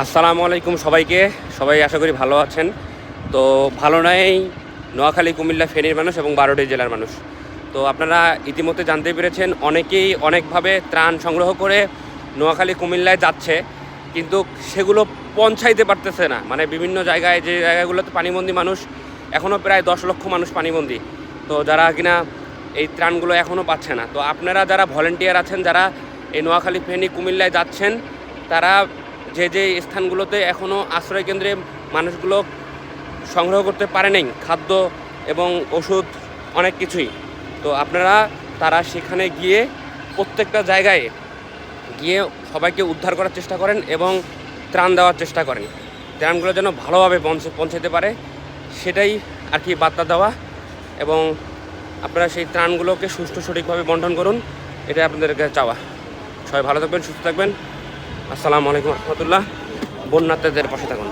আসসালামু আলাইকুম সবাইকে। সবাই আশা করি ভালো আছেন। তো ভালো নাই নোয়াখালী, কুমিল্লা, ফেনীর মানুষ এবং 12টি জেলার মানুষ। তো আপনারা ইতিমধ্যে জানতে পেরেছেন অনেকেই অনেকভাবে ত্রাণ সংগ্রহ করে নোয়াখালী, কুমিল্লায় যাচ্ছে, কিন্তু সেগুলো পৌঁছাইতে পারতেছে না। মানে বিভিন্ন জায়গায়, যে জায়গাগুলোতে পানিবন্দী মানুষ, এখনও প্রায় 10 লক্ষ মানুষ পানিবন্দী। তো যারা কিনা এই ত্রাণগুলো এখনও পাচ্ছে না। তো আপনারা যারা ভলেন্টিয়ার আছেন, যারা এই নোয়াখালী, ফেনী, কুমিল্লায় যাচ্ছেন, তারা যে যে স্থানগুলোতে এখনও আশ্রয়কেন্দ্রে মানুষগুলো সংগ্রহ করতে পারে নাই খাদ্য এবং ওষুধ, অনেক কিছুই, তো আপনারা তারা সেখানে গিয়ে প্রত্যেকটা জায়গায় গিয়ে সবাইকে উদ্ধার করার চেষ্টা করেন এবং ত্রাণ দেওয়ার চেষ্টা করেন। ত্রাণগুলো যেন ভালোভাবে পৌঁছাতে পারে, সেটাই আর কি বার্তা দেওয়া। এবং আপনারা সেই ত্রাণগুলোকে সুষ্ঠু সঠিকভাবে বন্টন করুন, এটাই আপনাদের কাছে চাওয়া। সবাই ভালো থাকবেন, সুস্থ থাকবেন। আসসালামু আলাইকুম রহমতুল্লাহ। বন্যার্থীদের পাশে থাকুন।